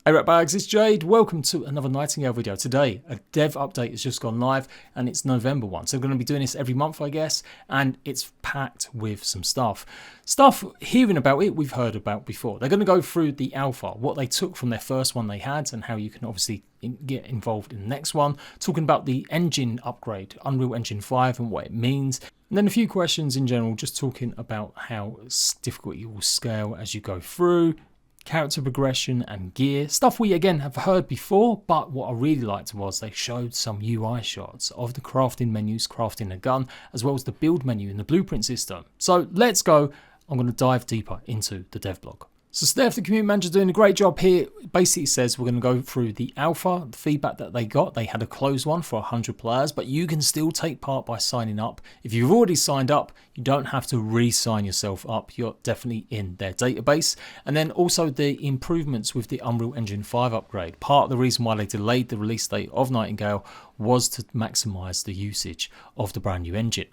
Hey Ratbags, it's Jade. Welcome to another Nightingale video. Today, a dev update has just gone live and it's November 1. So I'm going to be doing this every month, I guess, and it's packed with some stuff. Stuff, hearing about it, we've heard about before. They're going to go through the alpha, what they took from their first one they had and how you can obviously get involved in the next one. Talking about the engine upgrade, Unreal Engine 5 and what it means. And then a few questions in general, just talking about how difficult you will scale as you go through. Character progression and gear, stuff we again have heard before, but what I really liked was they showed some UI shots of the crafting menus, crafting a gun, as well as the build menu in the blueprint system. So let's go. I'm going to dive deeper into the dev blog. So Steph, the community manager, doing a great job here. Basically says we're going to go through the alpha, the feedback that they got. They had a closed one for 100 players, but you can still take part by signing up. If you've already signed up, you don't have to re-sign yourself up. You're definitely in their database. And then also the improvements with the Unreal Engine 5 upgrade. Part of the reason why they delayed the release date of Nightingale was to maximize the usage of the brand new engine.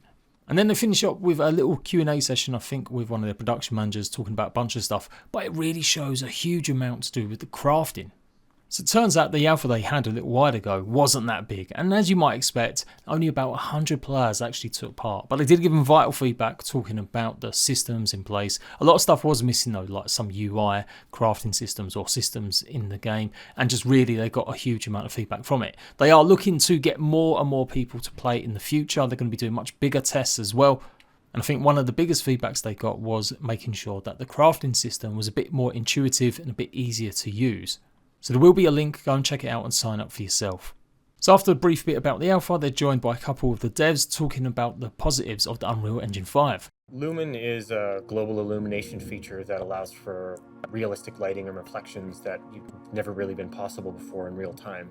And then they finish up with a little Q&A session, I think, with one of their production managers talking about a bunch of stuff. But it really shows a huge amount to do with the crafting. So it turns out the alpha they had a little while ago wasn't that big. And as you might expect, only about 100 players actually took part. But they did give them vital feedback talking about the systems in place. A lot of stuff was missing though, like some UI, crafting systems or systems in the game. And just really, they got a huge amount of feedback from it. They are looking to get more and more people to play in the future. They're going to be doing much bigger tests as well. And I think one of the biggest feedbacks they got was making sure that the crafting system was a bit more intuitive and a bit easier to use. So there will be a link, go and check it out and sign up for yourself. So after a brief bit about the alpha, they're joined by a couple of the devs talking about the positives of the Unreal Engine 5. Lumen is a global illumination feature that allows for realistic lighting and reflections that you've never really been possible before in real time.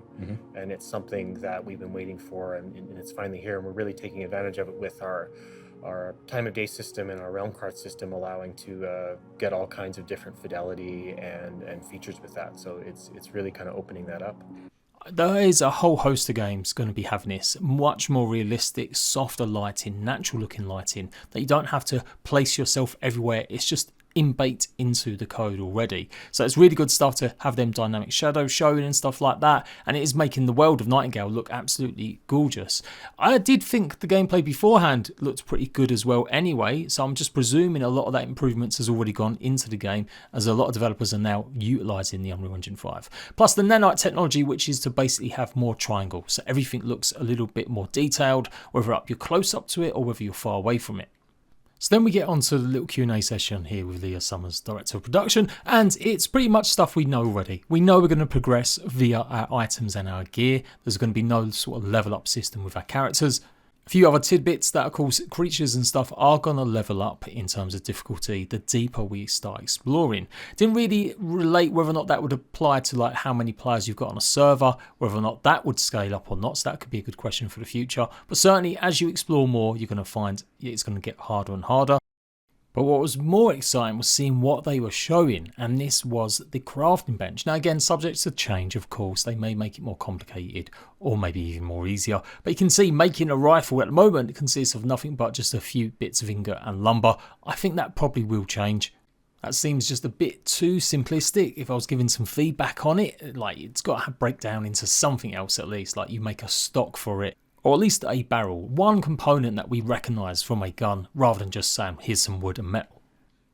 And it's something that we've been waiting for, and it's finally here, and we're really taking advantage of it with our time of day system and our realm card system, allowing to get all kinds of different fidelity and features with that. So it's really kind of opening that up. There is a whole host of games going to be having this much more realistic, softer lighting, natural looking lighting that you don't have to place yourself everywhere. It's just inbaked into the code already. So it's really good stuff to have them dynamic shadows showing and stuff like that. And it is making the world of Nightingale look absolutely gorgeous. I did think the gameplay beforehand looked pretty good as well anyway. So I'm just presuming a lot of that improvements has already gone into the game, as a lot of developers are now utilizing the Unreal Engine 5. Plus the nanite technology, which is to basically have more triangles. So everything looks a little bit more detailed, whether you're close up to it or whether you're far away from it. So then we get on to the little Q&A session here with Leah Summers, Director of Production, and it's pretty much stuff we know already. We know we're going to progress via our items and our gear. There's going to be no sort of level up system with our characters. A few other tidbits that, of course, creatures and stuff are going to level up in terms of difficulty the deeper we start exploring. Didn't really relate whether or not that would apply to like how many players you've got on a server, whether or not that would scale up or not. So that could be a good question for the future. But certainly as you explore more, you're going to find it's going to get harder and harder. But what was more exciting was seeing what they were showing, and this was the crafting bench. Now again, subject to change, of course. They may make it more complicated or maybe even more easier. But you can see making a rifle at the moment consists of nothing but just a few bits of ingot and lumber. I think that probably will change. That seems just a bit too simplistic. If I was giving some feedback on it, like it's got to break down into something else at least, like you make a stock for it. Or at least a barrel, one component that we recognise from a gun, rather than just saying, here's some wood and metal.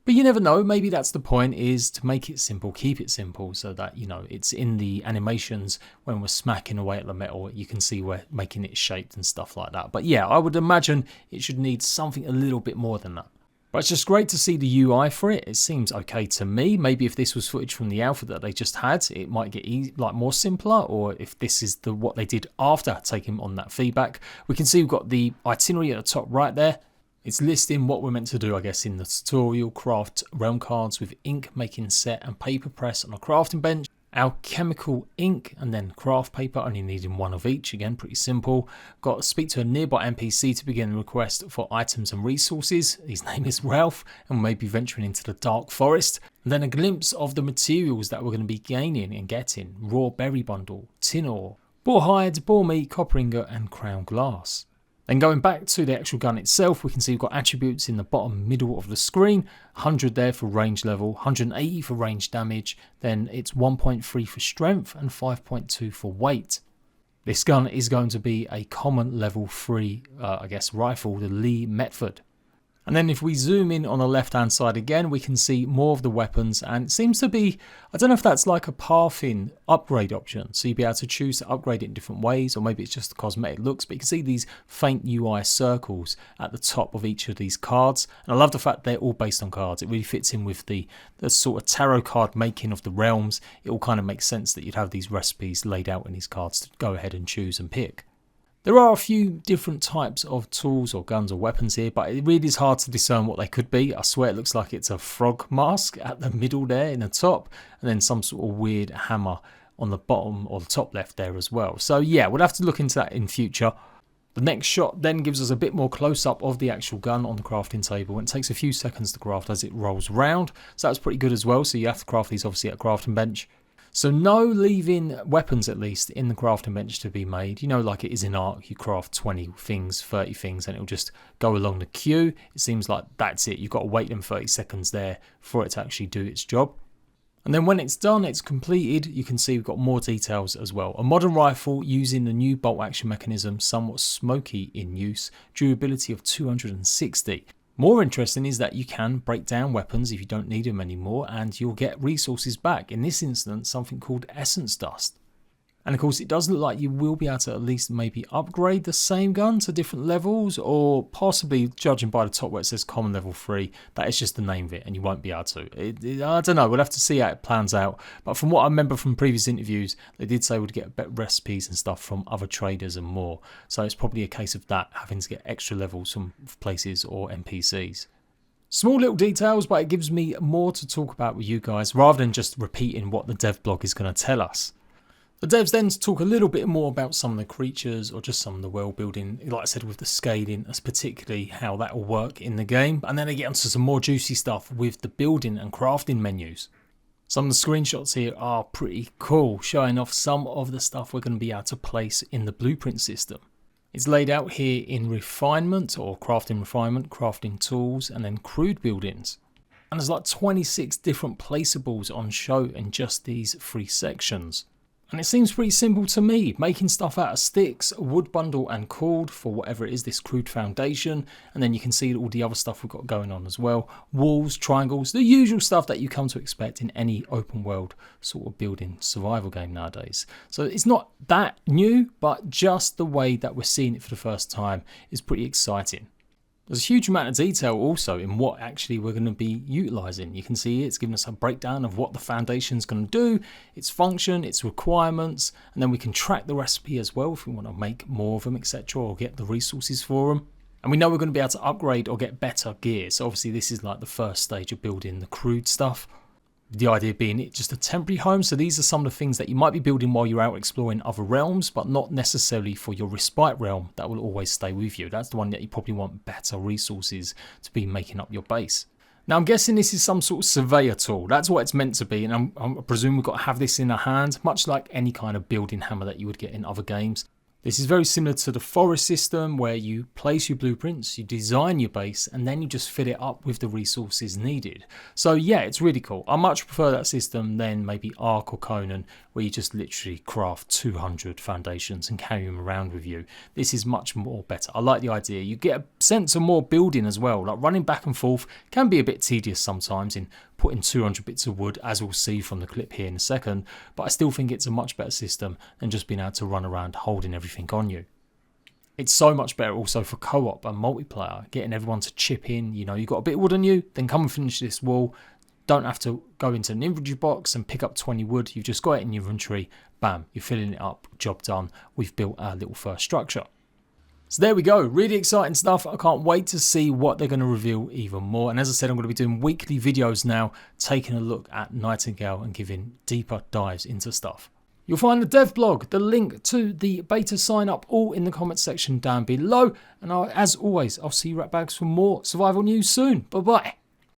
But you never know, maybe that's the point, is to make it simple, keep it simple, so that, you know, it's in the animations when we're smacking away at the metal, you can see we're making it shaped and stuff like that. But yeah, I would imagine it should need something a little bit more than that. But it's just great to see the UI for it. It seems okay to me. Maybe if this was footage from the alpha that they just had, it might get more simpler. Or if this is what they did after taking on that feedback. We can see we've got the itinerary at the top right there. It's listing what we're meant to do, I guess, in the tutorial. Craft realm cards with ink making set and paper press on a crafting bench. Alchemical ink and then craft paper, only needing one of each. Again, pretty simple. Got to speak to a nearby NPC to begin a request for items and resources. His name is Ralph, and we may be venturing into the dark forest. And then a glimpse of the materials that we're going to be gaining and getting. Raw berry bundle, tin ore, boar hide, boar meat, copper ingot and crown glass. Then going back to the actual gun itself, we can see we've got attributes in the bottom middle of the screen, 100 there for range level, 180 for range damage, then it's 1.3 for strength and 5.2 for weight. This gun is going to be a common level 3, rifle, the Lee Metford. And then if we zoom in on the left hand side again, we can see more of the weapons, and it seems to be, I don't know if that's like a pathing upgrade option, so you'd be able to choose to upgrade it in different ways, or maybe it's just the cosmetic looks, but you can see these faint UI circles at the top of each of these cards, and I love the fact they're all based on cards. It really fits in with the sort of tarot card making of the realms. It all kind of makes sense that you'd have these recipes laid out in these cards to go ahead and choose and pick. There are a few different types of tools or guns or weapons here, but it really is hard to discern what they could be. I swear it looks like it's a frog mask at the middle there in the top, and then some sort of weird hammer on the bottom or the top left there as well. So yeah, we'll have to look into that in future. The next shot then gives us a bit more close-up of the actual gun on the crafting table, and it takes a few seconds to craft as it rolls round. So that's pretty good as well. So you have to craft these obviously at a crafting bench. So no leaving weapons, at least, in the crafting bench to be made. You know, like it is in Ark, you craft 20 things, 30 things, and it'll just go along the queue. It seems like that's it. You've got to wait them 30 seconds there for it to actually do its job. And then when it's done, it's completed, you can see we've got more details as well. A modern rifle using the new bolt action mechanism, somewhat smoky in use, durability of 260. More interesting is that you can break down weapons if you don't need them anymore, and you'll get resources back. In this instance, something called essence dust. And of course, it does look like you will be able to at least maybe upgrade the same gun to different levels, or possibly, judging by the top where it says common level 3, that is just the name of it and you won't be able to. I don't know, we'll have to see how it plans out. But from what I remember from previous interviews, they did say we'd get better recipes and stuff from other traders and more. So it's probably a case of that, having to get extra levels from places or NPCs. Small little details, but it gives me more to talk about with you guys, rather than just repeating what the dev blog is going to tell us. The devs then talk a little bit more about some of the creatures or just some of the world building, like I said, with the scaling, as particularly how that will work in the game. And then they get onto some more juicy stuff with the building and crafting menus. Some of the screenshots here are pretty cool, showing off some of the stuff we're going to be able to place in the blueprint system. It's laid out here in refinement or crafting refinement, crafting tools, and then crude buildings. And there's like 26 different placeables on show in just these 3 sections. And it seems pretty simple to me, making stuff out of sticks, wood bundle and cord for whatever it is, this crude foundation. And then you can see all the other stuff we've got going on as well. Walls, triangles, the usual stuff that you come to expect in any open world sort of building survival game nowadays. So it's not that new, but just the way that we're seeing it for the first time is pretty exciting. There's a huge amount of detail also in what actually we're going to be utilising. You can see it's giving us a breakdown of what the foundation is going to do, its function, its requirements, and then we can track the recipe as well if we want to make more of them, etc., or get the resources for them. And we know we're going to be able to upgrade or get better gear. So obviously this is like the first stage of building the crude stuff. The idea being it's just a temporary home, so these are some of the things that you might be building while you're out exploring other realms, but not necessarily for your respite realm that will always stay with you. That's the one that you probably want better resources to be making up your base. Now I'm guessing this is some sort of surveyor tool. That's what it's meant to be, and I presume we've got to have this in our hand, much like any kind of building hammer that you would get in other games. This is very similar to the forest system where you place your blueprints, you design your base, and then you just fill it up with the resources needed. So yeah, it's really cool. I much prefer that system than maybe Ark or Conan, where you just literally craft 200 foundations and carry them around with you. This is much more better. I like the idea. You get a sense of more building as well. Like running back and forth can be a bit tedious sometimes in putting 200 bits of wood, as we'll see from the clip here in a second, but I still think it's a much better system than just being able to run around holding everything on you. It's so much better also for co-op and multiplayer, getting everyone to chip in. You know, you've got a bit of wood on you, then come and finish this wall. Don't have to go into an inventory box and pick up 20 wood. You've just got it in your inventory, bam, you're filling it up, job done. We've built our little first structure. So there we go, really exciting stuff. I can't wait to see what they're going to reveal even more. And as I said, I'm going to be doing weekly videos now, taking a look at Nightingale and giving deeper dives into stuff. You'll find the dev blog, the link to the beta sign up, all in the comments section down below. And as always, I'll see you right back for more survival news soon. Bye bye.